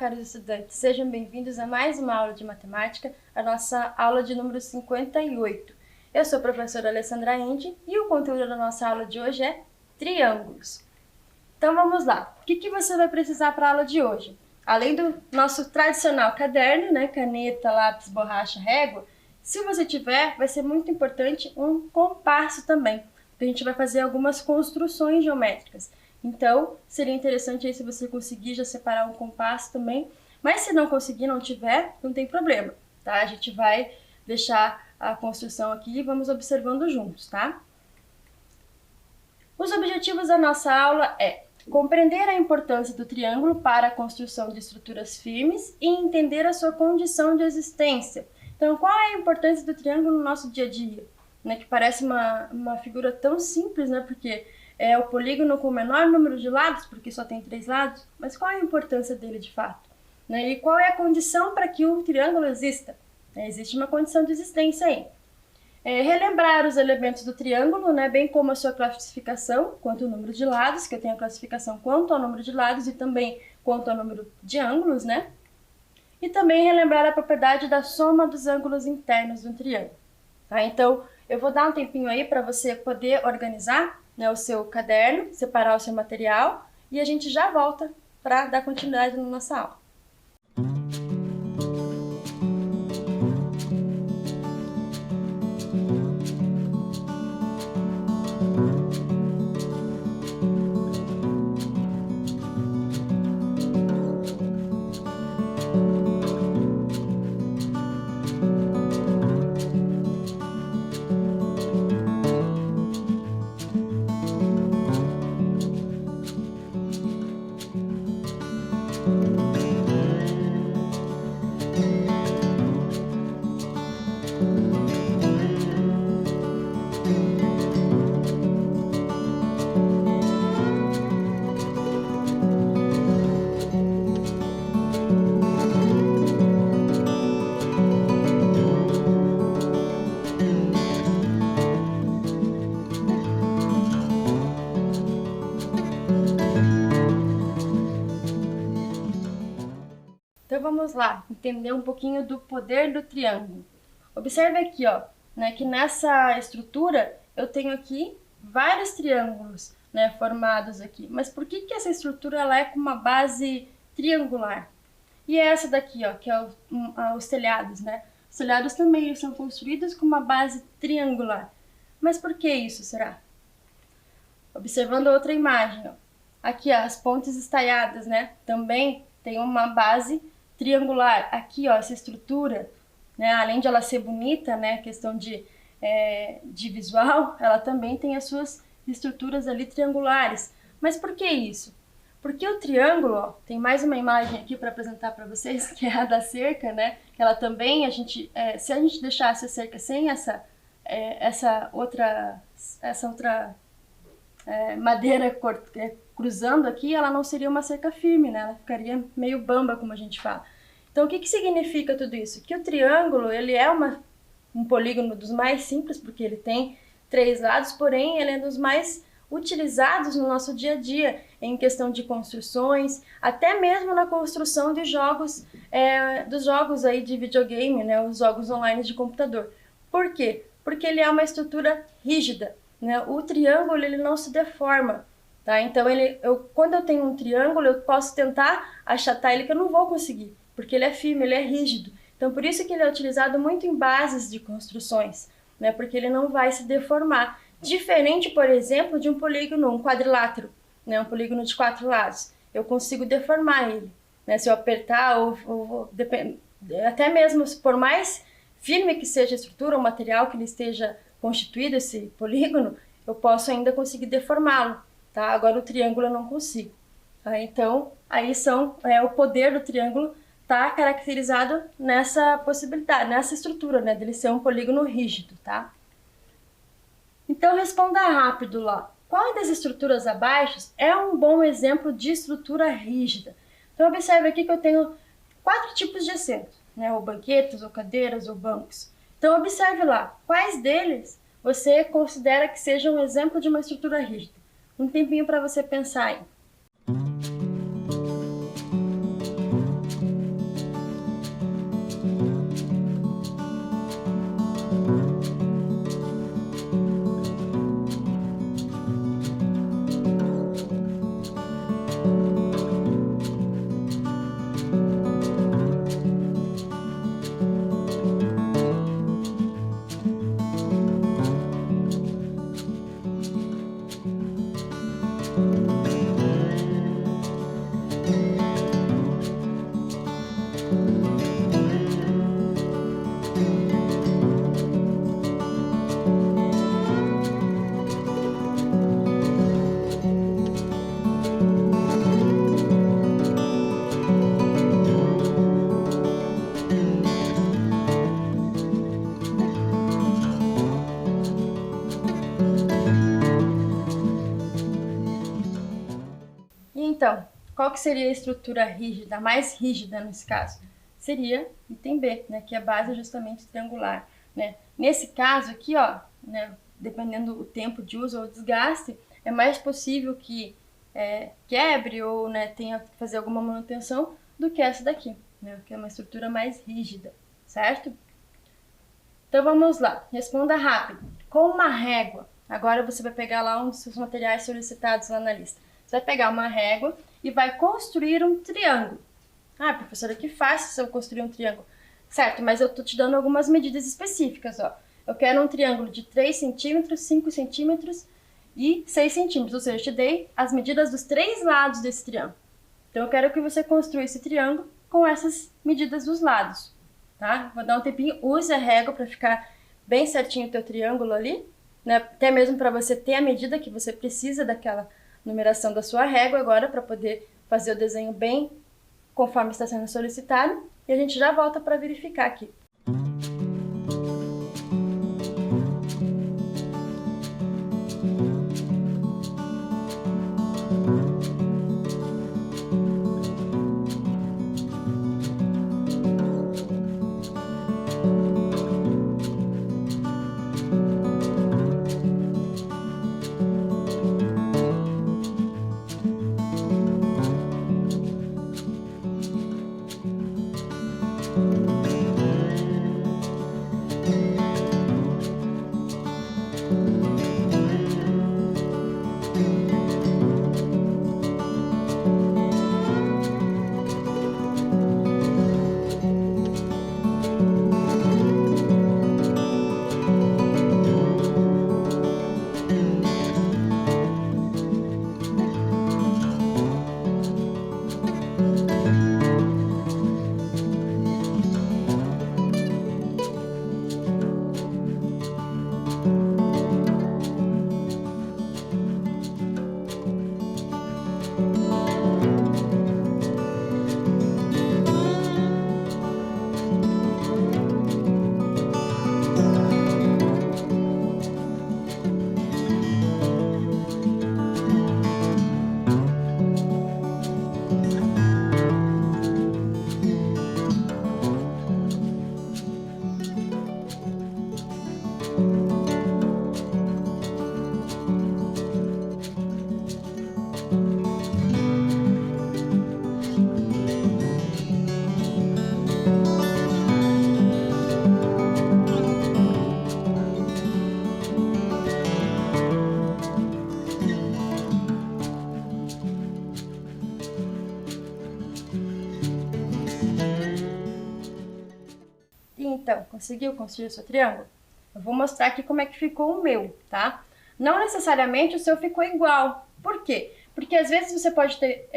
caros estudantes, sejam bem-vindos a mais uma aula de matemática, a nossa aula de número 58. Eu sou a professora Alessandra Indi e o conteúdo da nossa aula de hoje é triângulos. Então vamos lá, o que você vai precisar para a aula de hoje? Além do nosso tradicional caderno, né, caneta, lápis, borracha, régua, se você tiver, vai ser muito importante um compasso também, porque a gente vai fazer algumas construções geométricas. Então, seria interessante aí se você conseguir já separar um compasso também, mas se não conseguir, não tiver, não tem problema, tá? A gente vai deixar a construção aqui e vamos observando juntos, tá? Os objetivos da nossa aula é compreender a importância do triângulo para a construção de estruturas firmes e entender a sua condição de existência. Então, qual é a importância do triângulo no nosso dia a dia? Né, que parece uma figura tão simples, né? Porque é o polígono com o menor número de lados, porque só tem 3 lados, mas qual é a importância dele de fato? Né? E qual é a condição para que o triângulo exista? Existe uma condição de existência aí. Relembrar os elementos do triângulo, né, bem como a sua classificação quanto ao número de lados, que eu tenho a classificação quanto ao número de lados e também quanto ao número de ângulos, né? E também relembrar a propriedade da soma dos ângulos internos do triângulo. Tá? Então, eu vou dar um tempinho aí para você poder organizar, né, o seu caderno, separar o seu material e a gente já volta para dar continuidade na nossa aula. Então vamos lá, entender um pouquinho do poder do triângulo. Observe aqui, ó, né, que nessa estrutura eu tenho aqui vários triângulos, né, formados aqui. Mas por que essa estrutura ela é com uma base triangular? E essa daqui, ó, que é os telhados, né? Os telhados também são construídos com uma base triangular. Mas por que isso, será? Observando a outra imagem, ó. Aqui, ó, as pontes estaiadas, né? Também tem uma base triangular. Aqui, ó, essa estrutura, né? Além de ela ser bonita, né? Questão de visual, ela também tem as suas estruturas ali triangulares. Mas por que isso? Porque o triângulo, ó, tem mais uma imagem aqui para apresentar para vocês, que é a da cerca, né? Que ela também, se a gente deixasse a cerca sem essa outra madeira cruzando aqui, ela não seria uma cerca firme, né? Ela ficaria meio bamba, como a gente fala. Então, o que significa tudo isso? Que o triângulo, ele é um polígono dos mais simples, porque ele tem 3 lados, porém, ele é dos mais utilizados no nosso dia a dia, em questão de construções, até mesmo na construção de jogos, dos jogos aí de videogame, né? Os jogos online de computador. Por quê? Porque ele é uma estrutura rígida, né? O triângulo, ele não se deforma. Tá? Então, quando eu tenho um triângulo, eu posso tentar achatar ele, que eu não vou conseguir, porque ele é firme, ele é rígido. Então, por isso que ele é utilizado muito em bases de construções, né? Porque ele não vai se deformar. Diferente, por exemplo, de um polígono, um quadrilátero, né? Um polígono de 4 lados. Eu consigo deformar ele, né? Se eu apertar, até mesmo por mais firme que seja a estrutura, o material que ele esteja constituído, esse polígono, eu posso ainda conseguir deformá-lo. Tá? Agora o triângulo eu não consigo. Tá? Então, aí o poder do triângulo está caracterizado nessa possibilidade, nessa estrutura, né? Dele ser um polígono rígido, tá? Então, responda rápido lá. Qual das estruturas abaixo é um bom exemplo de estrutura rígida? Então, observe aqui que eu tenho 4 tipos de assentos, né? Ou banquetas, ou cadeiras, ou bancos. Então, observe lá, quais deles você considera que seja um exemplo de uma estrutura rígida? Um tempinho para você pensar aí. Então, qual que seria a estrutura rígida, mais rígida nesse caso? Seria item B, né, que é a base justamente triangular, né? Nesse caso aqui, ó, né, dependendo do tempo de uso ou desgaste, é mais possível que quebre ou, né, tenha que fazer alguma manutenção do que essa daqui, né, que é uma estrutura mais rígida, certo? Então vamos lá, responda rápido. Com uma régua, agora você vai pegar lá um dos seus materiais solicitados lá na lista. Você vai pegar uma régua e vai construir um triângulo. Ah, professora, que fácil se eu construir um triângulo. Certo, mas eu tô te dando algumas medidas específicas, ó. Eu quero um triângulo de 3 centímetros, 5 centímetros e 6 centímetros. Ou seja, eu te dei as medidas dos 3 lados desse triângulo. Então eu quero que você construa esse triângulo com essas medidas dos lados, tá? Vou dar um tempinho, use a régua para ficar bem certinho o teu triângulo ali, né? Até mesmo para você ter a medida que você precisa daquela numeração da sua régua agora para poder fazer o desenho bem conforme está sendo solicitado. E a gente já volta para verificar aqui. Então, conseguiu construir o seu triângulo? Eu vou mostrar aqui como é que ficou o meu, tá? Não necessariamente o seu ficou igual. Por quê? Porque às vezes você pode ter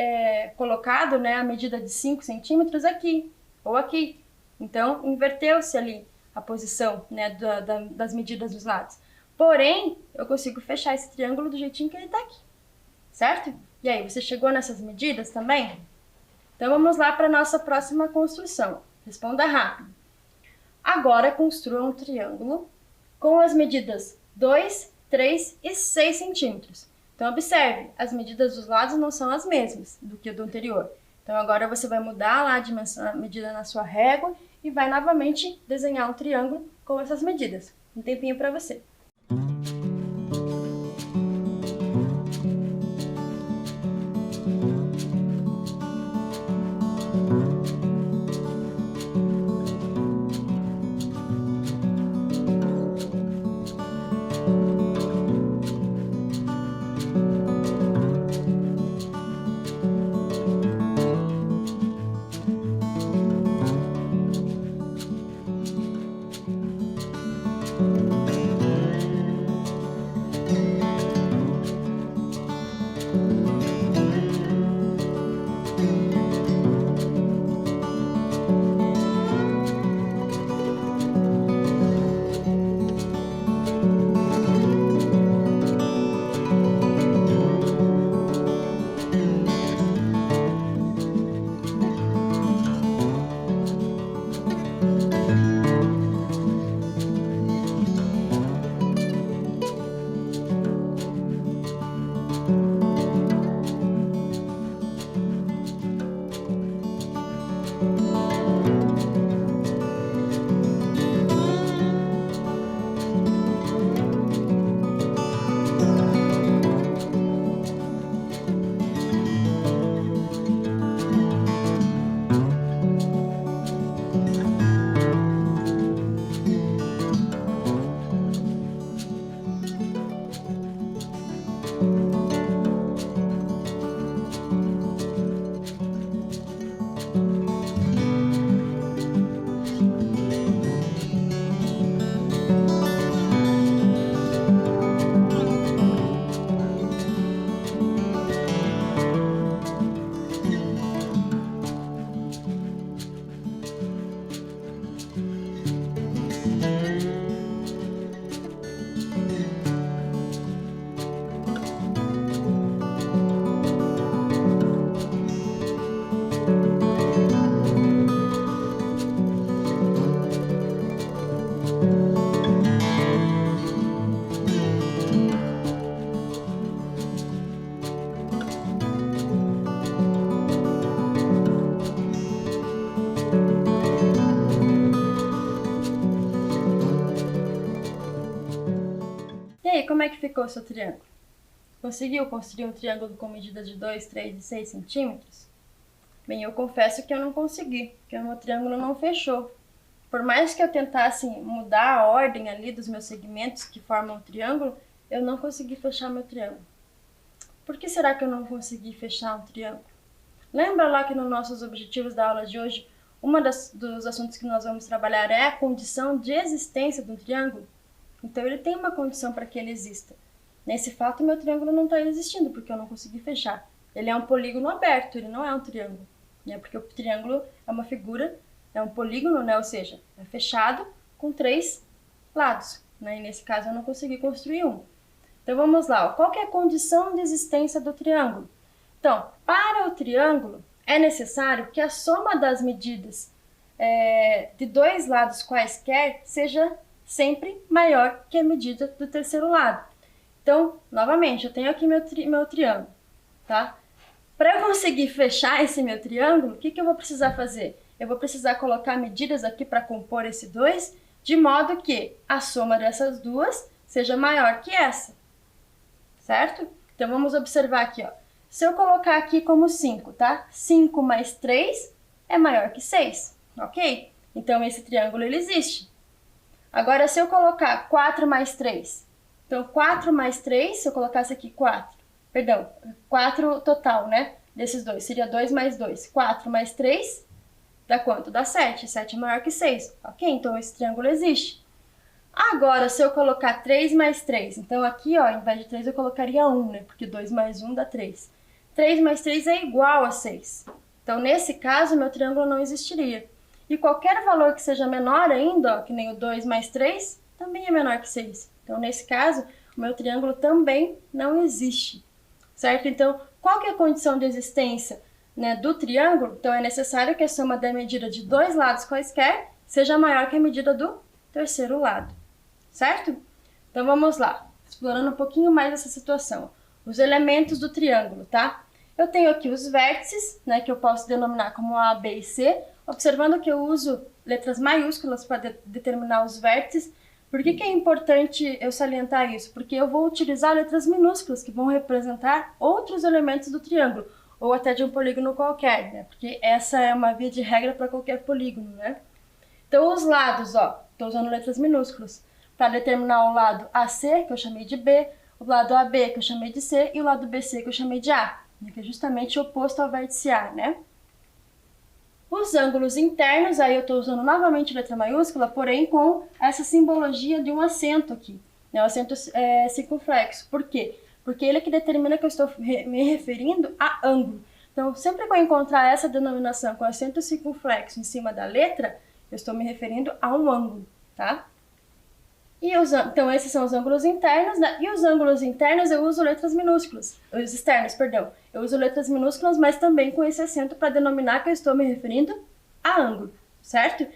colocado, né, a medida de 5 centímetros aqui ou aqui. Então, inverteu-se ali a posição, né, das medidas dos lados. Porém, eu consigo fechar esse triângulo do jeitinho que ele tá aqui, certo? E aí, você chegou nessas medidas também? Então, vamos lá para a nossa próxima construção. Responda rápido. Agora, construa um triângulo com as medidas 2, 3 e 6 centímetros. Então, observe, as medidas dos lados não são as mesmas do que o do anterior. Então, agora você vai mudar lá a medida na sua régua e vai novamente desenhar um triângulo com essas medidas. Um tempinho para você. E aí, como é que ficou o seu triângulo? Conseguiu construir um triângulo com medidas de 2, 3 e 6 centímetros? Bem, eu confesso que eu não consegui, porque o meu triângulo não fechou. Por mais que eu tentasse mudar a ordem ali dos meus segmentos que formam o triângulo, eu não consegui fechar meu triângulo. Por que será que eu não consegui fechar um triângulo? Lembra lá que nos nossos objetivos da aula de hoje, dos assuntos que nós vamos trabalhar é a condição de existência do triângulo? Então ele tem uma condição para que ele exista. Nesse fato, meu triângulo não está existindo, porque eu não consegui fechar. Ele é um polígono aberto, ele não é um triângulo. Né? Porque o triângulo é uma figura, é um polígono, né? Ou seja, é fechado com 3 lados. Né? E nesse caso eu não consegui construir um. Então vamos lá, qual que é a condição de existência do triângulo? Então, para o triângulo é necessário que a soma das medidas de 2 lados quaisquer seja sempre maior que a medida do terceiro lado. Então, novamente, eu tenho aqui meu triângulo, tá? Para eu conseguir fechar esse meu triângulo, o que eu vou precisar fazer? Eu vou precisar colocar medidas aqui para compor esse 2, de modo que a soma dessas duas seja maior que essa, certo? Então, vamos observar aqui, ó. Se eu colocar aqui como 5, tá? 5 mais 3 é maior que 6, ok? Então, esse triângulo ele existe. Agora, se eu colocar 4 mais 3, então 4 mais 3, se eu colocasse aqui 4, perdão, 4 total, né, desses dois, seria 2 mais 2. 4 mais 3 dá quanto? Dá 7, 7 é maior que 6, ok? Então, esse triângulo existe. Agora, se eu colocar 3 mais 3, então aqui, ó, ao invés de 3 eu colocaria 1, né, porque 2 mais 1 dá 3. 3 mais 3 é igual a 6. Então, nesse caso, meu triângulo não existiria. E qualquer valor que seja menor ainda, ó, que nem o 2 mais 3, também é menor que 6. Então, nesse caso, o meu triângulo também não existe, certo? Então, qual que é a condição de existência, né, do triângulo? Então, é necessário que a soma da medida de 2 lados quaisquer seja maior que a medida do terceiro lado, certo? Então, vamos lá, explorando um pouquinho mais essa situação. Os elementos do triângulo, tá? Eu tenho aqui os vértices, né, que eu posso denominar como A, B e C, observando que eu uso letras maiúsculas para determinar os vértices. Por que é importante eu salientar isso? Porque eu vou utilizar letras minúsculas que vão representar outros elementos do triângulo, ou até de um polígono qualquer, né? Porque essa é uma via de regra para qualquer polígono, né? Então, os lados, ó, estou usando letras minúsculas para determinar o lado AC, que eu chamei de B, o lado AB, que eu chamei de C, e o lado BC, que eu chamei de A, que é justamente o oposto ao vértice A, né? Os ângulos internos, aí eu estou usando novamente letra maiúscula, porém com essa simbologia de um acento aqui, né? O acento circunflexo. Por quê? Porque ele é que determina que eu estou me referindo a ângulo. Então, sempre que eu encontrar essa denominação com acento circunflexo em cima da letra, eu estou me referindo a um ângulo, tá? Então, esses são os ângulos internos, né? E os ângulos internos eu uso letras minúsculas. Os externos, perdão. Eu uso letras minúsculas, mas também com esse acento para denominar que eu estou me referindo a ângulo, certo?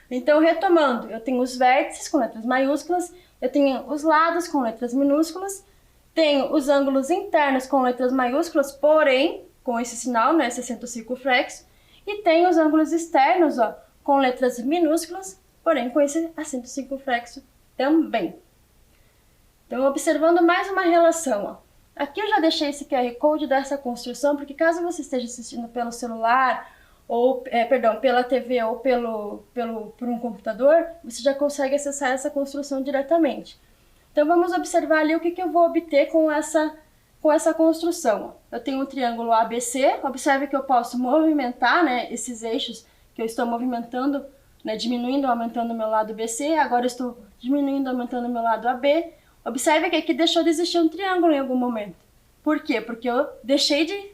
Então, retomando, eu tenho os vértices com letras maiúsculas, eu tenho os lados com letras minúsculas, tenho os ângulos internos com letras maiúsculas, porém, com esse sinal, né, esse acento circunflexo, E tem os ângulos externos, ó, com letras minúsculas, porém com esse acento circunflexo também. Então, observando mais uma relação, ó. Aqui eu já deixei esse QR Code dessa construção, porque caso você esteja assistindo pelo celular, ou, pela TV ou por um computador, você já consegue acessar essa construção diretamente. Então, vamos observar ali o que eu vou obter com essa construção. Eu tenho um triângulo ABC, observe que eu posso movimentar, né, esses eixos que eu estou movimentando, né, diminuindo ou aumentando o meu lado BC, agora eu estou diminuindo ou aumentando o meu lado AB. Observe que aqui deixou de existir um triângulo em algum momento. Por quê? Porque eu deixei de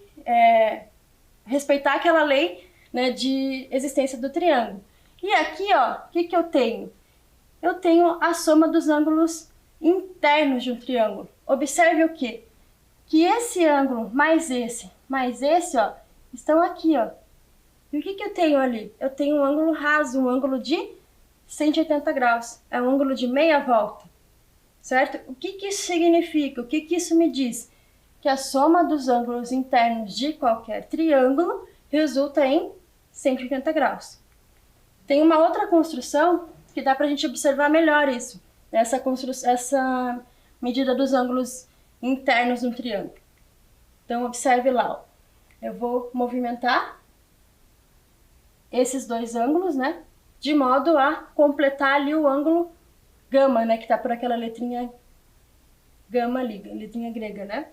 respeitar aquela lei, né, de existência do triângulo. E aqui, ó, o que eu tenho? Eu tenho a soma dos ângulos internos de um triângulo. Observe o quê? Que esse ângulo mais esse, ó, estão aqui, ó. E o que eu tenho ali? Eu tenho um ângulo raso, um ângulo de 180 graus. É um ângulo de meia volta, certo? O que isso significa? O que isso me diz? Que a soma dos ângulos internos de qualquer triângulo resulta em 180 graus. Tem uma outra construção que dá pra gente observar melhor isso. Essa medida dos ângulos internos de um triângulo. Então, observe lá, ó. Eu vou movimentar esses dois ângulos, né? De modo a completar ali o ângulo gama, né? Que tá por aquela letrinha gama ali, letrinha grega, né?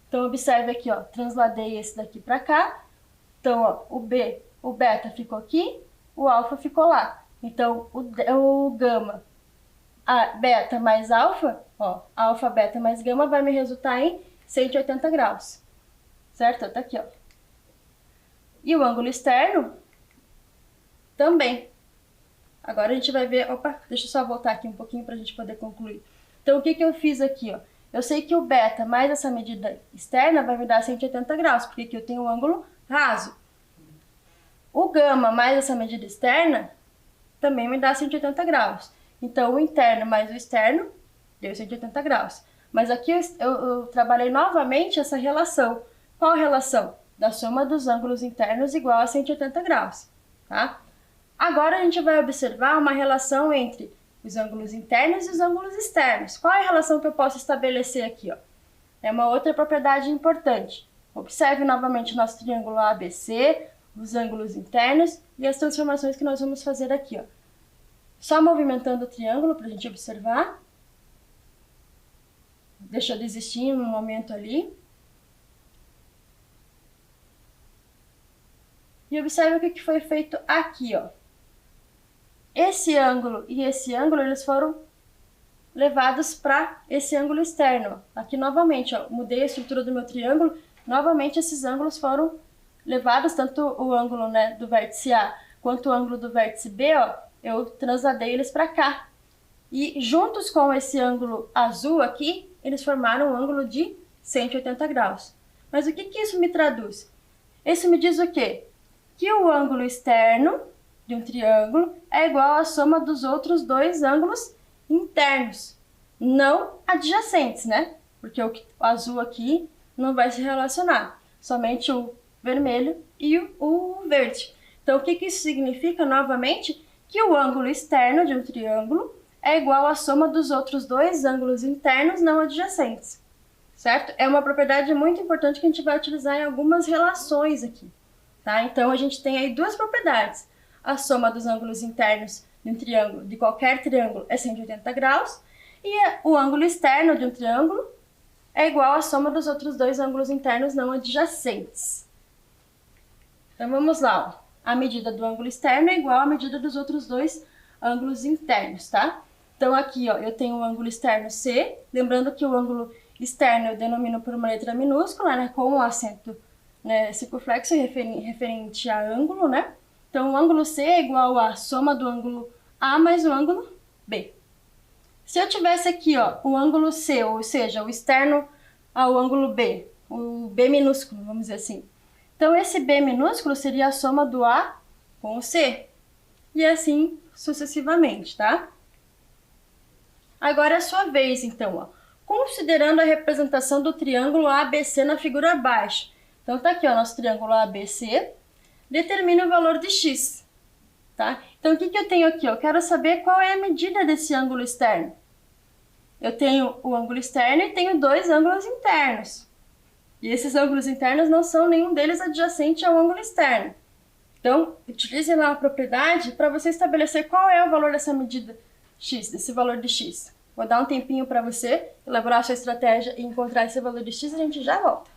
Então, observe aqui, ó. Transladei esse daqui pra cá. Então, ó, o beta ficou aqui, o alfa ficou lá. Então, o gama, a beta mais alfa, ó, alfa, beta mais gama vai me resultar em 180 graus. Certo? Tá aqui, ó. E o ângulo externo também. Agora a gente vai ver... Opa, deixa eu só voltar aqui um pouquinho pra gente poder concluir. Então, o que eu fiz aqui, ó? Eu sei que o beta mais essa medida externa vai me dar 180 graus, porque aqui eu tenho um ângulo raso. O gama mais essa medida externa também me dá 180 graus. Então, o interno mais o externo deu 180 graus. Mas aqui eu trabalhei novamente essa relação. Qual a relação? Da soma dos ângulos internos igual a 180 graus, tá? Agora a gente vai observar uma relação entre os ângulos internos e os ângulos externos. Qual é a relação que eu posso estabelecer aqui, ó? É uma outra propriedade importante. Observe novamente o nosso triângulo ABC, os ângulos internos e as transformações que nós vamos fazer aqui, ó. Só movimentando o triângulo para a gente observar. Deixou de existir um momento ali. E observe o que foi feito aqui, ó. Esse ângulo e esse ângulo, eles foram levados para esse ângulo externo. Aqui novamente, ó, mudei a estrutura do meu triângulo. Novamente esses ângulos foram levados, tanto o ângulo, né, do vértice A quanto o ângulo do vértice B, ó, eu transladei eles para cá. E juntos com esse ângulo azul aqui, eles formaram um ângulo de 180 graus. Mas o que isso me traduz? Isso me diz o quê? Que o ângulo externo de um triângulo é igual à soma dos outros dois ângulos internos, não adjacentes, né? Porque o azul aqui não vai se relacionar, somente o vermelho e o verde. Então, o que isso significa, novamente? Que o ângulo externo de um triângulo é igual à soma dos outros dois ângulos internos não adjacentes, certo? É uma propriedade muito importante que a gente vai utilizar em algumas relações aqui, tá? Então, a gente tem aí duas propriedades. A soma dos ângulos internos de um triângulo, de qualquer triângulo, é 180 graus, e o ângulo externo de um triângulo é igual à soma dos outros dois ângulos internos não adjacentes. Então, vamos lá, ó. A medida do ângulo externo é igual à medida dos outros dois ângulos internos, tá? Então, aqui, ó, eu tenho o ângulo externo C, lembrando que o ângulo externo eu denomino por uma letra minúscula, né, com o acento, né, circunflexo referente a ângulo, né? Então, o ângulo C é igual à soma do ângulo A mais o ângulo B. Se eu tivesse aqui, ó, o ângulo C, ou seja, o externo ao ângulo B, o B minúsculo, vamos dizer assim. Então, esse B minúsculo seria a soma do A com o C. E assim sucessivamente, tá? Agora é a sua vez, então, ó. considerando a representação do triângulo ABC na figura abaixo. Então tá aqui, ó, nosso triângulo ABC, determina o valor de x, tá? Então o que eu tenho aqui? Eu quero saber qual é a medida desse ângulo externo. Eu tenho o ângulo externo e tenho dois ângulos internos. E esses ângulos internos não são nenhum deles adjacente ao ângulo externo. Então, utilize lá a propriedade para você estabelecer qual é o valor dessa medida x, desse valor de x. Vou dar um tempinho para você elaborar a sua estratégia e encontrar esse valor de x e a gente já volta.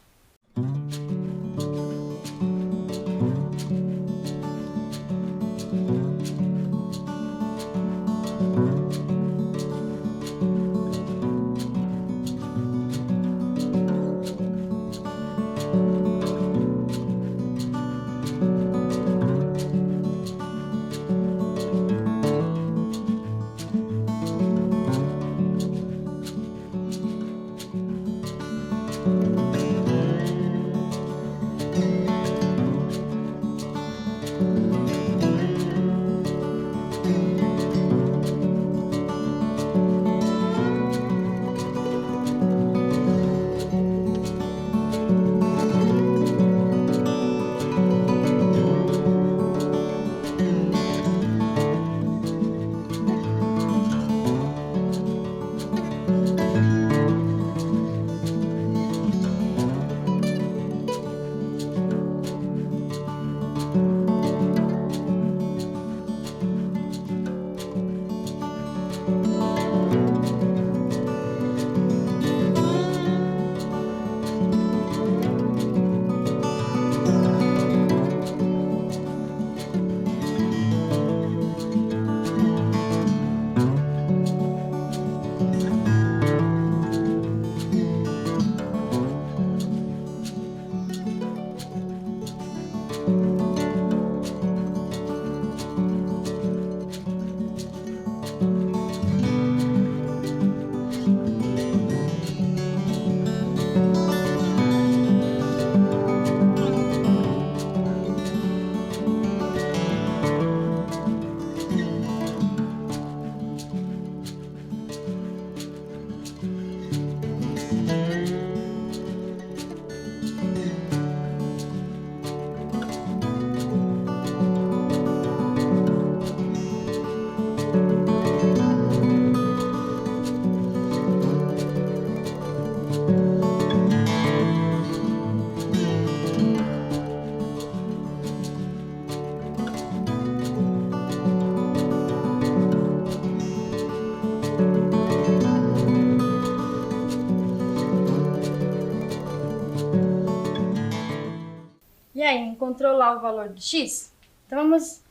E aí, encontrou lá o valor de x? Então vamos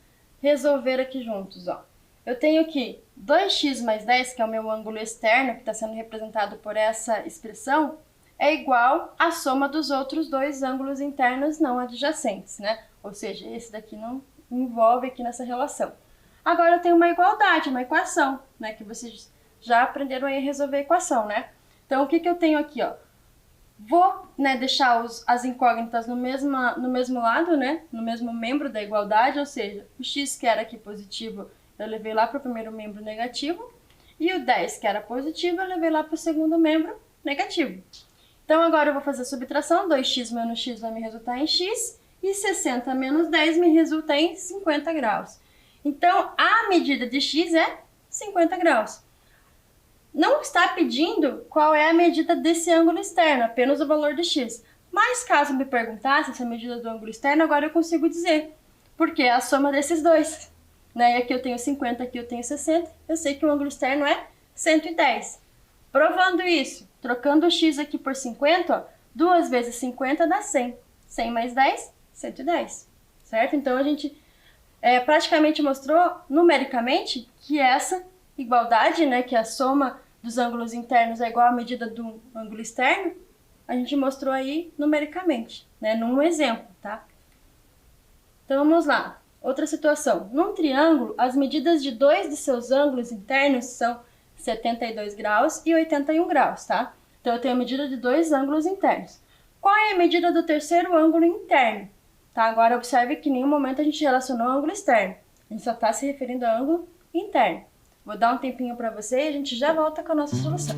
resolver aqui juntos, ó. Eu tenho aqui 2x mais 10, que é o meu ângulo externo, que está sendo representado por essa expressão, é igual à soma dos outros dois ângulos internos não adjacentes, né? Ou seja, esse daqui não envolve aqui nessa relação. Agora eu tenho uma igualdade, uma equação, né? Que vocês já aprenderam aí a resolver a equação, né? Então, o que eu tenho aqui, ó? Vou, né, deixar as incógnitas no mesmo lado, né? No mesmo membro da igualdade, ou seja, o x que era aqui positivo, eu levei lá para o primeiro membro negativo, e o 10 que era positivo, eu levei lá para o segundo membro negativo. Então, agora eu vou fazer a subtração, 2x menos x vai me resultar em x, e 60 menos 10 me resulta em 50 graus. Então, a medida de x é 50 graus. Não está pedindo qual é a medida desse ângulo externo, apenas o valor de x. Mas, caso me perguntasse essa medida do ângulo externo, agora eu consigo dizer, porque é a soma desses dois. Né? E aqui eu tenho 50, aqui eu tenho 60, eu sei que o ângulo externo é 110. Provando isso, trocando o x aqui por 50, ó, 2 vezes 50 dá 100. 100 mais 10, 110. Certo? Então, a gente praticamente mostrou numericamente que essa igualdade, né, que a soma dos ângulos internos é igual à medida do ângulo externo, a gente mostrou aí numericamente, né, num exemplo, tá? Então, vamos lá. Outra situação. Num triângulo, as medidas de dois de seus ângulos internos são 72 graus e 81 graus, tá? Então, eu tenho a medida de dois ângulos internos. Qual é a medida do terceiro ângulo interno? Tá? Agora, observe que em nenhum momento a gente relacionou ao ângulo externo. A gente só está se referindo ao ângulo interno. Vou dar um tempinho para você e a gente já volta com a nossa solução.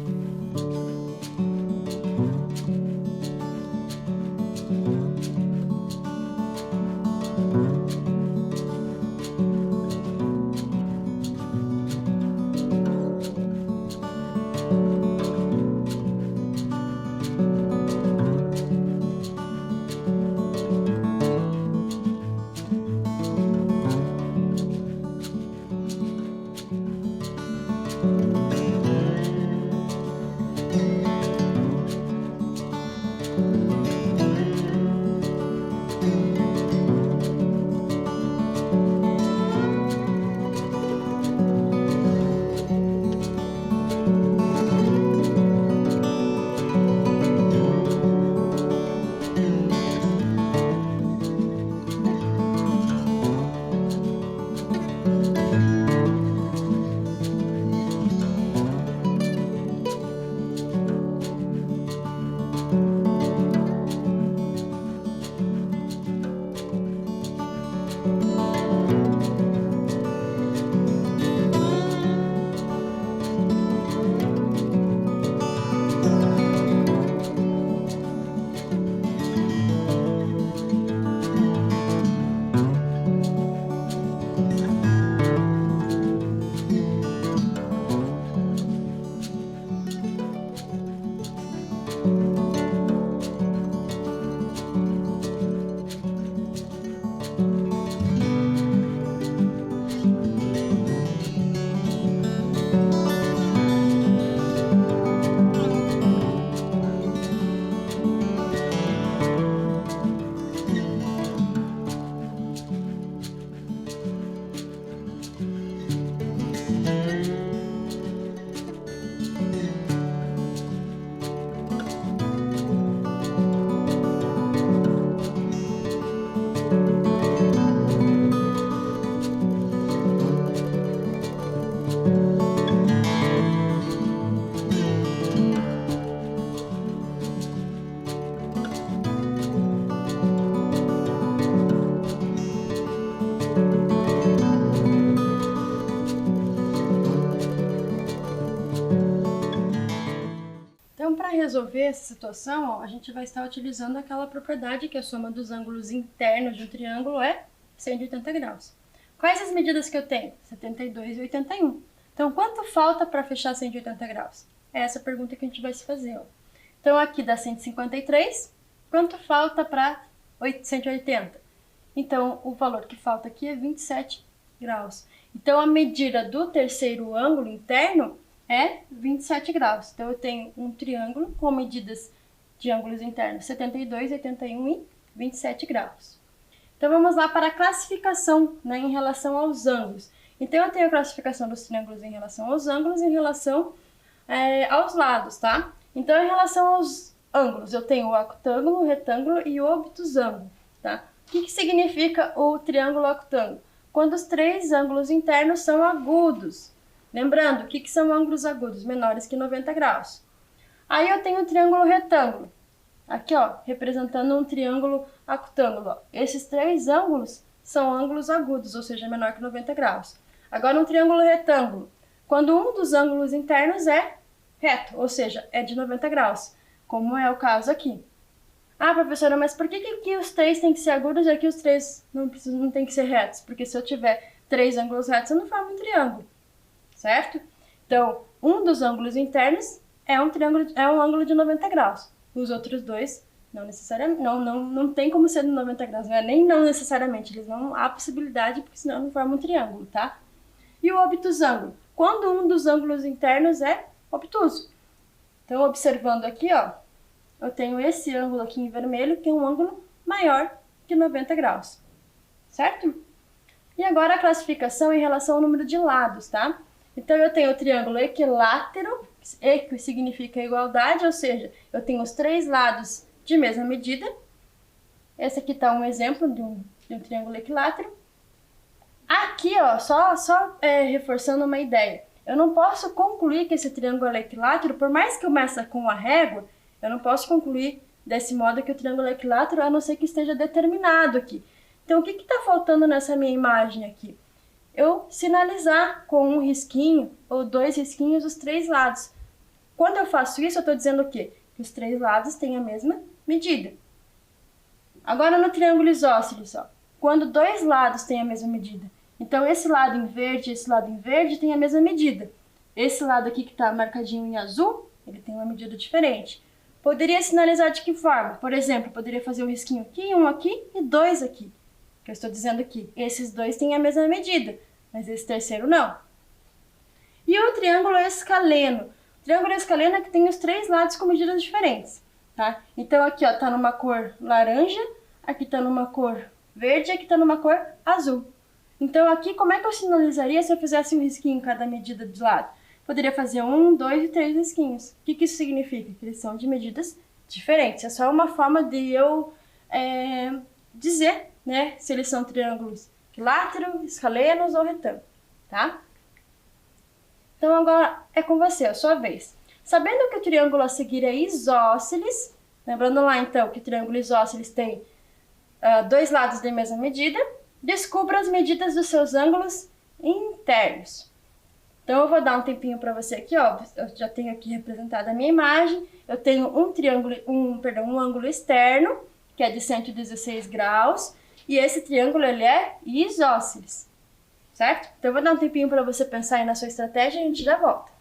resolver essa situação, ó, a gente vai estar utilizando aquela propriedade que a soma dos ângulos internos de um triângulo é 180 graus. Quais as medidas que eu tenho? 72 e 81. Então, quanto falta para fechar 180 graus? É essa pergunta que a gente vai se fazer. Ó. Então, aqui dá 153. Quanto falta para 180? Então, o valor que falta aqui é 27 graus. Então, a medida do terceiro ângulo interno é 27 graus. Então, eu tenho um triângulo com medidas de ângulos internos 72, 81 e 27 graus. Então, vamos lá para a classificação, né, em relação aos ângulos. Então, eu tenho a classificação dos triângulos em relação aos ângulos e em relação aos lados, tá? Então, em relação aos ângulos, eu tenho o acutângulo, o retângulo e o obtusângulo, tá? O que significa o triângulo acutângulo? Quando os três ângulos internos são agudos. Lembrando, o que são ângulos agudos? Menores que 90 graus. Aí eu tenho o triângulo retângulo. Aqui, ó, representando um triângulo acutângulo. Ó. Esses três ângulos são ângulos agudos, ou seja, menor que 90 graus. Agora, um triângulo retângulo. Quando um dos ângulos internos é reto, ou seja, é de 90 graus, como é o caso aqui. Ah, professora, mas por que aqui os três têm que ser agudos e aqui os três não tem que ser retos? Porque se eu tiver três ângulos retos, eu não formo um triângulo, certo? Então, um dos ângulos internos é um ângulo de 90 graus. Os outros dois não necessariamente, não tem como ser de 90 graus, não é nem não necessariamente, eles não há possibilidade, porque senão não forma um triângulo, tá? E o obtusângulo? Quando um dos ângulos internos é obtuso. Então, observando aqui, ó, eu tenho esse ângulo aqui em vermelho, que é um ângulo maior que 90 graus, certo? E agora a classificação em relação ao número de lados, tá? Então, eu tenho o triângulo equilátero, equi significa igualdade, ou seja, eu tenho os três lados de mesma medida. Esse aqui tá um exemplo de um triângulo equilátero. Aqui, ó, só reforçando uma ideia. Eu não posso concluir que esse triângulo é equilátero, por mais que eu meça com a régua, eu não posso concluir desse modo que o triângulo é equilátero, a não ser que esteja determinado aqui. Então, o que está faltando nessa minha imagem aqui? Eu sinalizar com um risquinho ou dois risquinhos os três lados. Quando eu faço isso, eu estou dizendo o quê? Que os três lados têm a mesma medida. Agora, no triângulo isósceles, ó, quando dois lados têm a mesma medida. Então, esse lado em verde e esse lado em verde têm a mesma medida. Esse lado aqui que está marcadinho em azul, ele tem uma medida diferente. Poderia sinalizar de que forma? Por exemplo, poderia fazer um risquinho aqui, um aqui e dois aqui. Que eu estou dizendo aqui, esses dois têm a mesma medida, mas esse terceiro não. E o triângulo escaleno? O triângulo escaleno é que tem os três lados com medidas diferentes, tá? Então aqui, ó, tá numa cor laranja, aqui tá numa cor verde e aqui tá numa cor azul. Então aqui, como é que eu sinalizaria se eu fizesse um risquinho em cada medida de lado? Poderia fazer 1, 2 e 3 risquinhos. O que isso significa? Que eles são de medidas diferentes. É só uma forma de eu dizer, né, se eles são triângulos equiláteros, escalenos ou retângulos, tá? Então agora é com você, a sua vez. Sabendo que o triângulo a seguir é isósceles, lembrando lá então que o triângulo isósceles tem dois lados de mesma medida, descubra as medidas dos seus ângulos internos. Então, eu vou dar um tempinho para você aqui, ó. Eu já tenho aqui representada a minha imagem. Eu tenho um ângulo externo, que é de 116 graus. E esse triângulo, ele é isósceles, certo? Então, eu vou dar um tempinho para você pensar aí na sua estratégia e a gente já volta.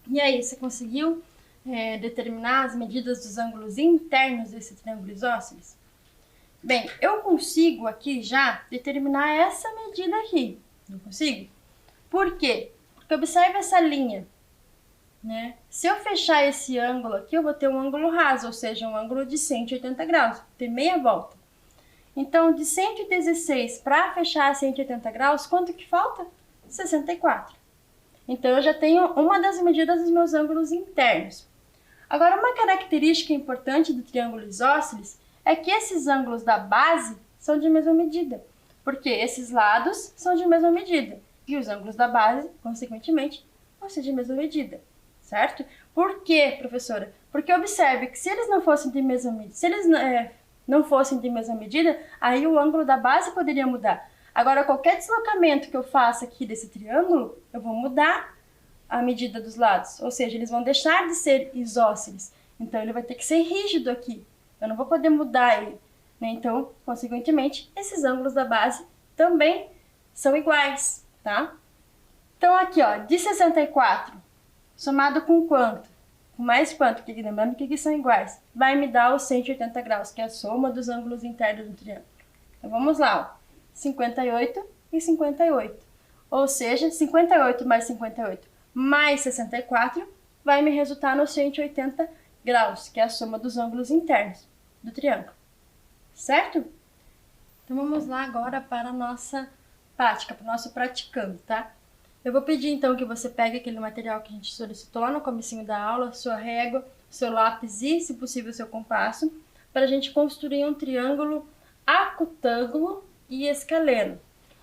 E aí, você conseguiu determinar as medidas dos ângulos internos desse triângulo isósceles? Bem, eu consigo aqui já determinar essa medida aqui, não consigo? Por quê? Porque observe essa linha, né? Se eu fechar esse ângulo aqui, eu vou ter um ângulo raso, ou seja, um ângulo de 180 graus, ter meia volta. Então, de 116 para fechar 180 graus, quanto que falta? 64. Então, eu já tenho uma das medidas dos meus ângulos internos. Agora, uma característica importante do triângulo isósceles é que esses ângulos da base são de mesma medida, porque esses lados são de mesma medida, e os ângulos da base, consequentemente, vão ser de mesma medida, certo? Por quê, professora? Porque observe que se eles não fossem de mesma medida, não fossem de mesma medida, aí o ângulo da base poderia mudar. Agora, qualquer deslocamento que eu faça aqui desse triângulo, eu vou mudar a medida dos lados. Ou seja, eles vão deixar de ser isósceles. Então, ele vai ter que ser rígido aqui. Eu não vou poder mudar ele, né? Então, consequentemente, esses ângulos da base também são iguais, tá? Então, aqui, ó, de 64, somado com quanto? Com mais quanto? Porque lembrando que são iguais. Vai me dar os 180 graus, que é a soma dos ângulos internos do triângulo. Então, vamos lá, ó. 58 e 58. Ou seja, 58 mais 58 mais 64 vai me resultar nos 180 graus, que é a soma dos ângulos internos do triângulo. Certo? Então, vamos lá agora para a nossa prática, para o nosso praticando, tá? Eu vou pedir, então, que você pegue aquele material que a gente solicitou lá no comecinho da aula, sua régua, seu lápis e, se possível, seu compasso, para a gente construir um triângulo acutângulo e escaleno.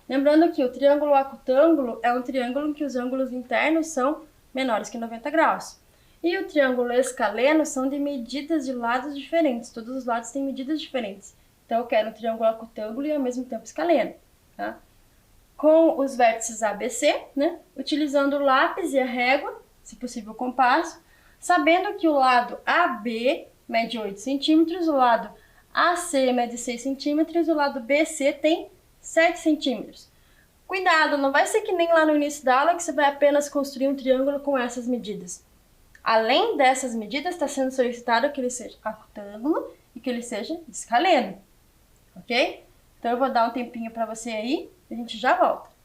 Lembrando que o triângulo acutângulo é um triângulo em que os ângulos internos são menores que 90 graus. E o triângulo escaleno são de medidas de lados diferentes. Todos os lados têm medidas diferentes. Então, eu quero um triângulo acutângulo e, ao mesmo tempo, escaleno. Tá? Com os vértices ABC, né? Utilizando o lápis e a régua, se possível o compasso, sabendo que o lado AB mede 8 centímetros, o lado AC mede 6 centímetros e o lado BC tem 7 centímetros. Cuidado, não vai ser que nem lá no início da aula que você vai apenas construir um triângulo com essas medidas. Além dessas medidas, está sendo solicitado que ele seja acutângulo e que ele seja escaleno, ok? Então eu vou dar um tempinho para você aí e a gente já volta.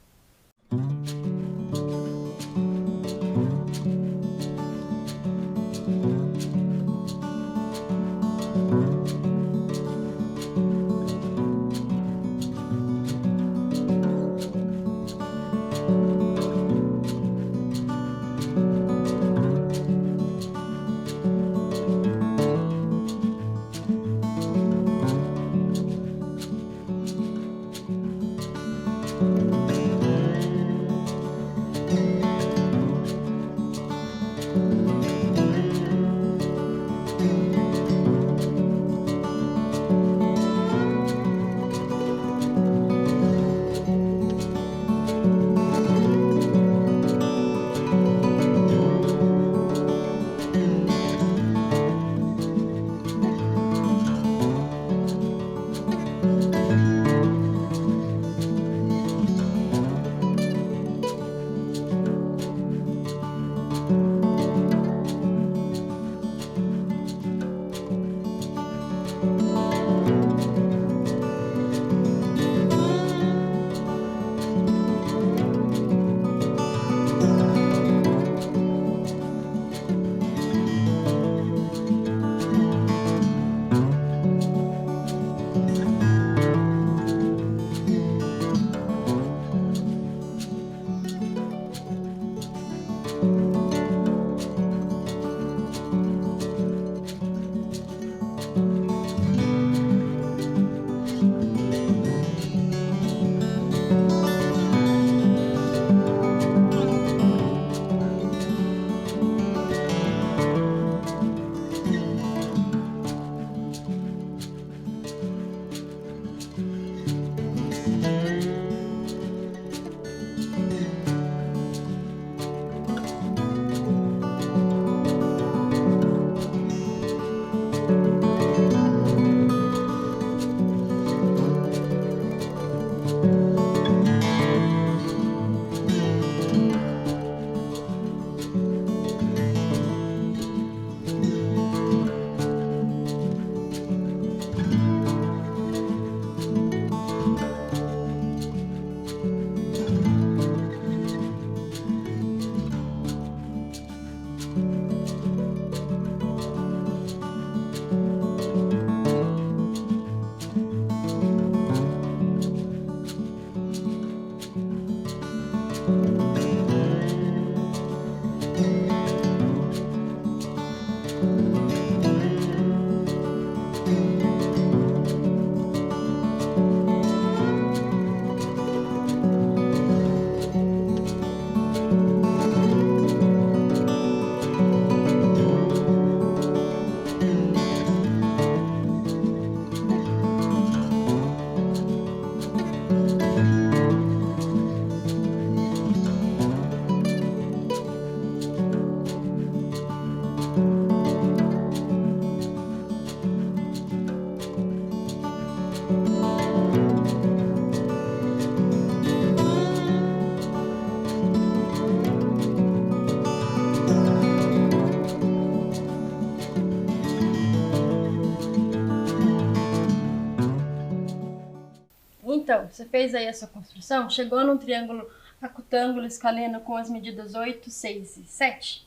Então, você fez aí a sua construção, chegou num triângulo acutângulo escaleno com as medidas 8, 6 e 7?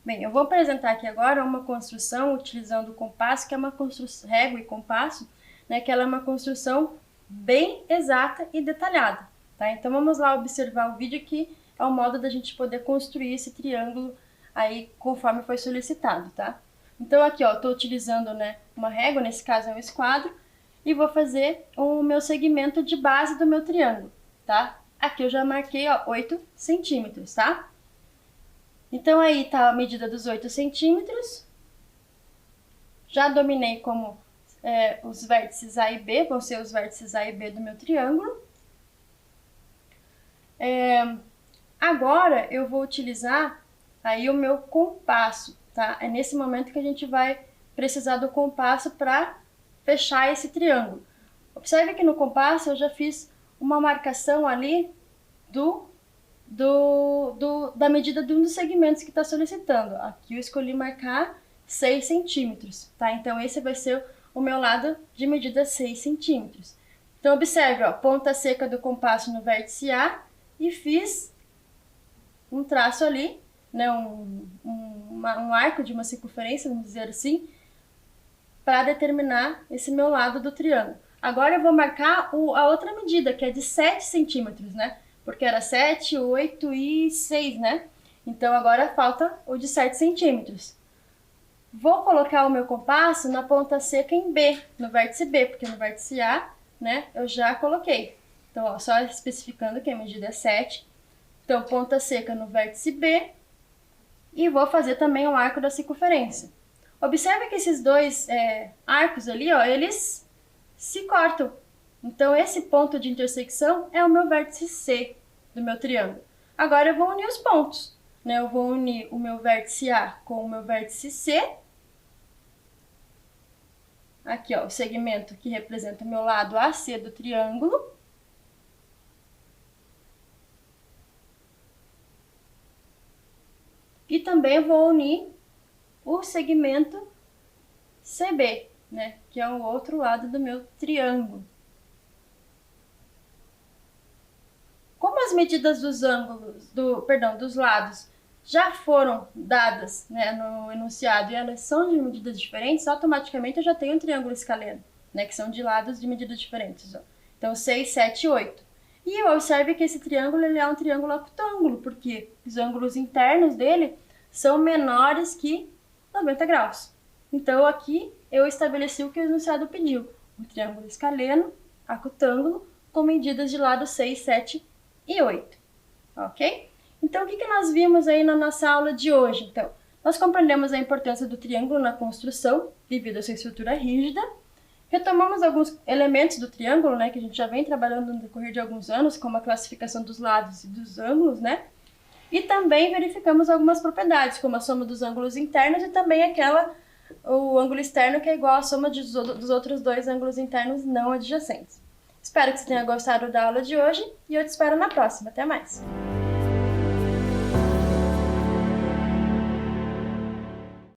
Bem, eu vou apresentar aqui agora uma construção utilizando o compasso, que é uma construção, régua e compasso, né, que ela é uma construção bem exata e detalhada, tá? Então vamos lá observar o vídeo, que é o modo da gente poder construir esse triângulo aí conforme foi solicitado, tá? Então aqui, ó, eu tô utilizando, né, uma régua, nesse caso é um esquadro, e vou fazer o meu segmento de base do meu triângulo, tá? Aqui eu já marquei, ó, 8 centímetros, tá? Então aí tá a medida dos 8 centímetros. Já dominei como os vértices A e B, vão ser os vértices A e B do meu triângulo. Agora eu vou utilizar aí o meu compasso, tá? É nesse momento que a gente vai precisar do compasso para fechar esse triângulo. Observe que no compasso eu já fiz uma marcação ali da medida de um dos segmentos que está solicitando. Aqui eu escolhi marcar 6 centímetros, tá? Então esse vai ser o meu lado de medida 6 centímetros. Então observe, ó, ponta seca do compasso no vértice A e fiz um traço ali, né, um arco de uma circunferência, vamos dizer assim, para determinar esse meu lado do triângulo. Agora eu vou marcar a outra medida, que é de 7 centímetros, né? Porque era 7, 8 e 6, né? Então agora falta o de 7 centímetros. Vou colocar o meu compasso na ponta seca em B, no vértice B, porque no vértice A, né, eu já coloquei. Então, ó, só especificando que a medida é 7. Então, ponta seca no vértice B. E vou fazer também o arco da circunferência. Observe que esses dois arcos ali, ó, eles se cortam. Então, esse ponto de intersecção é o meu vértice C do meu triângulo. Agora, eu vou unir os pontos, né? Eu vou unir o meu vértice A com o meu vértice C. Aqui, ó, o segmento que representa o meu lado AC do triângulo. E também vou unir o segmento CB, né, que é o outro lado do meu triângulo. Como as medidas dos ângulos, dos lados já foram dadas, né, no enunciado e elas são de medidas diferentes, automaticamente eu já tenho um triângulo escaleno, né, que são de lados de medidas diferentes. Ó. Então 6, 7 e 8. E observe que esse triângulo ele é um triângulo acutângulo, porque os ângulos internos dele são menores que 90 graus. Então, aqui eu estabeleci o que o enunciado pediu. Um triângulo escaleno, acutângulo, com medidas de lado 6, 7 e 8. Ok? Então, o que nós vimos aí na nossa aula de hoje? Então, nós compreendemos a importância do triângulo na construção, devido à sua estrutura rígida. Retomamos alguns elementos do triângulo, né, que a gente já vem trabalhando no decorrer de alguns anos, como a classificação dos lados e dos ângulos, né? E também verificamos algumas propriedades, como a soma dos ângulos internos e também o ângulo externo, que é igual à soma dos outros dois ângulos internos não adjacentes. Espero que você tenha gostado da aula de hoje e eu te espero na próxima. Até mais!